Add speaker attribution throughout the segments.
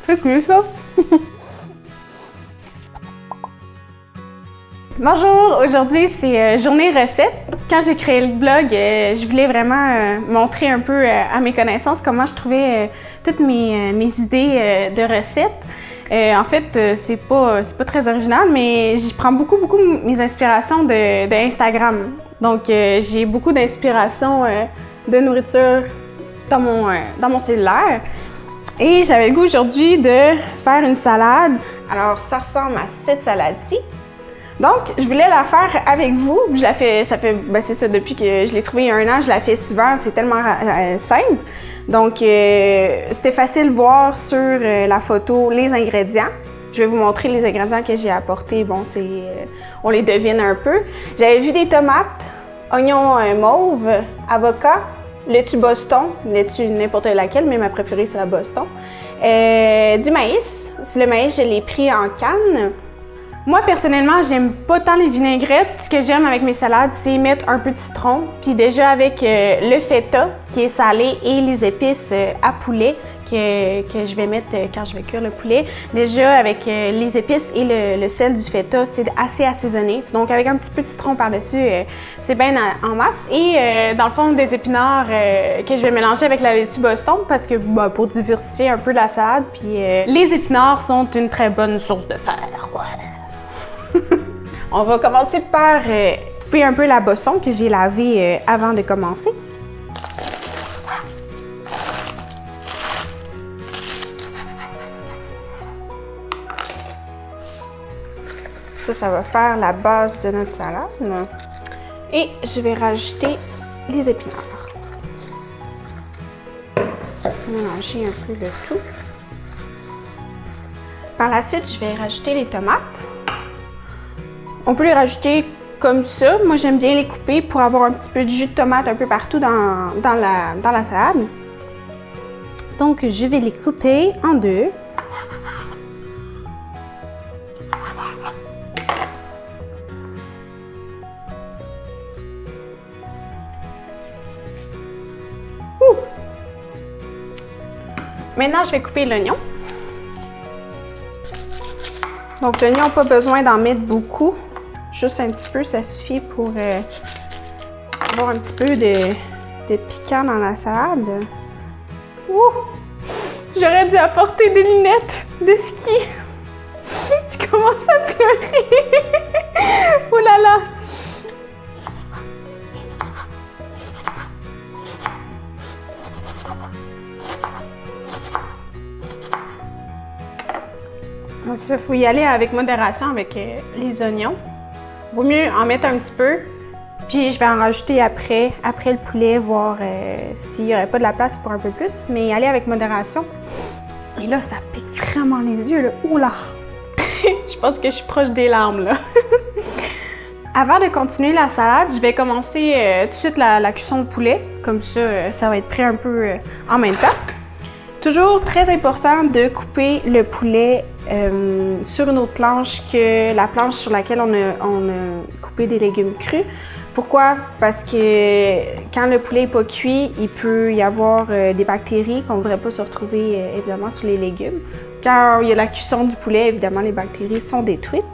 Speaker 1: C'est cool ça! Bonjour, aujourd'hui c'est journée recette. Quand j'ai créé le blog, je voulais vraiment montrer un peu à mes connaissances comment je trouvais toutes mes idées de recettes. En fait, c'est pas très original, mais je prends beaucoup mes inspirations de Instagram. Donc, j'ai beaucoup d'inspiration de nourriture dans mon cellulaire. Et j'avais le goût aujourd'hui de faire une salade. Alors, ça ressemble à cette salade-ci. Donc, je voulais la faire avec vous. Je la fais, c'est ça, depuis que je l'ai trouvée il y a un an, je la fais souvent, c'est tellement simple. Donc, c'était facile de voir sur la photo les ingrédients. Je vais vous montrer les ingrédients que j'ai apportés. Bon, on les devine un peu. J'avais vu des tomates, oignons mauves, avocat, laitue Boston, laitue n'importe laquelle, mais ma préférée c'est la Boston. Du maïs. Le maïs, je l'ai pris en canne. Moi, personnellement, j'aime pas tant les vinaigrettes. Ce que j'aime avec mes salades, c'est mettre un peu de citron. Puis déjà avec le feta, qui est salé, et les épices à poulet que je vais mettre quand je vais cuire le poulet. Déjà, avec les épices et le sel du feta, c'est assez assaisonné. Donc, avec un petit peu de citron par-dessus, c'est bien en masse. Et dans le fond, des épinards que je vais mélanger avec la laitue Boston parce que pour diversifier un peu la salade. Puis les épinards sont une très bonne source de fer. Voilà. On va commencer par couper un peu la Boston que j'ai lavée avant de commencer. Ça va faire la base de notre salade. Et je vais rajouter les épinards. Mélanger un peu le tout. Par la suite, je vais rajouter les tomates. On peut les rajouter comme ça. Moi, j'aime bien les couper pour avoir un petit peu de jus de tomate un peu partout dans la salade. Donc, je vais les couper en deux. Maintenant, je vais couper l'oignon. Donc, l'oignon, pas besoin d'en mettre beaucoup. Juste un petit peu, ça suffit pour avoir un petit peu de piquant dans la salade. Ouh! J'aurais dû apporter des lunettes de ski. Je commence à pleurer. Oh là là! Il faut y aller avec modération avec les oignons. Vaut mieux en mettre un petit peu, puis je vais en rajouter après le poulet, voir s'il n'y aurait pas de la place pour un peu plus, mais y aller avec modération. Et là, ça pique vraiment les yeux, là. Oula! Je pense que je suis proche des larmes, là. Avant de continuer la salade, je vais commencer tout de suite la cuisson de poulet. Comme ça, ça va être prêt un peu en même temps. Toujours très important de couper le poulet sur une autre planche que la planche sur laquelle on a coupé des légumes crus. Pourquoi? Parce que quand le poulet n'est pas cuit, il peut y avoir des bactéries qu'on ne voudrait pas se retrouver évidemment sur les légumes. Quand il y a la cuisson du poulet, évidemment, les bactéries sont détruites.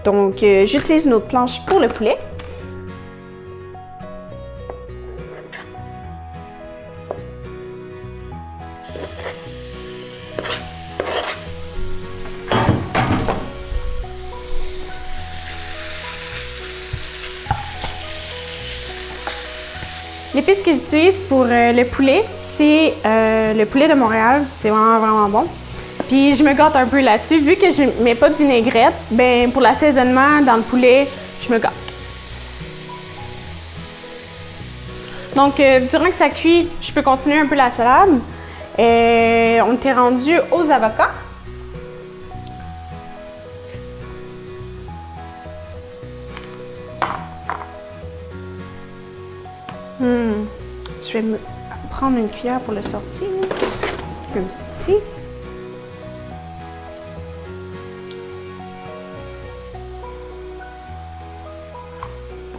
Speaker 1: Donc, j'utilise une autre planche pour le poulet. L'épice que j'utilise pour le poulet, c'est le poulet de Montréal. C'est vraiment bon. Puis je me gâte un peu là-dessus. Vu que je ne mets pas de vinaigrette, ben pour l'assaisonnement dans le poulet, je me gâte. Donc, durant que ça cuit, je peux continuer un peu la salade. On était rendu aux avocats. Je vais me prendre une cuillère pour le sortir, comme ceci.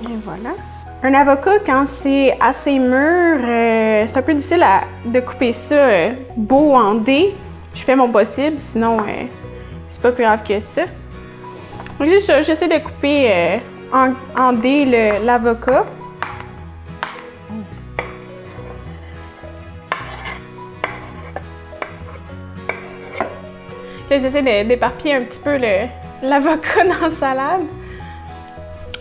Speaker 1: Et voilà. Un avocat, quand c'est assez mûr, c'est un peu difficile de couper ça beau en dés. je fais mon possible, sinon c'est pas plus grave que ça. Donc c'est ça, j'essaie de couper en dés l'avocat. Là, j'essaie d'éparpiller un petit peu l'avocat dans la salade.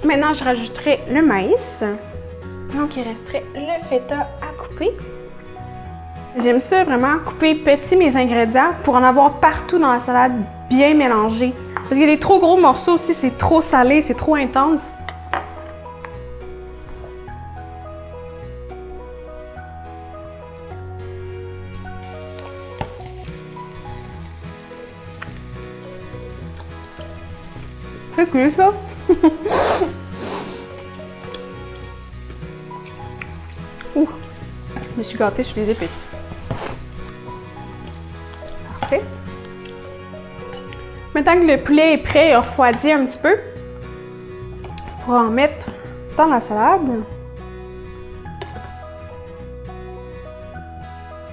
Speaker 1: Maintenant, je rajouterai le maïs. Donc, il resterait le feta à couper. J'aime ça vraiment couper petit mes ingrédients pour en avoir partout dans la salade, bien mélangé. Parce qu'il y a des trop gros morceaux aussi, c'est trop salé, c'est trop intense. C'est cool ça! Ouh! Je me suis gâtée sur les épices. Parfait. Maintenant que le poulet est prêt et refroidi un petit peu, on va en mettre dans la salade.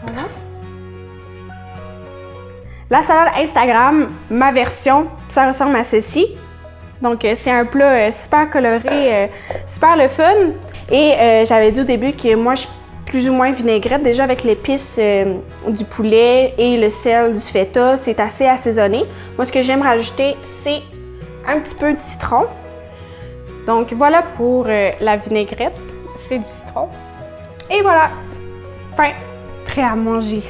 Speaker 1: Voilà. La salade Instagram, ma version, ça ressemble à ceci. Donc, c'est un plat super coloré, super le fun. Et j'avais dit au début que moi, je suis plus ou moins vinaigrette. Déjà, avec l'épice du poulet et le sel du feta, c'est assez assaisonné. Moi, ce que j'aime rajouter, c'est un petit peu de citron. Donc, voilà pour la vinaigrette. C'est du citron. Et voilà, fin, prêt à manger.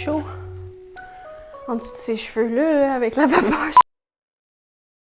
Speaker 1: Chaud. En dessous de ses cheveux là, avec la vapeur.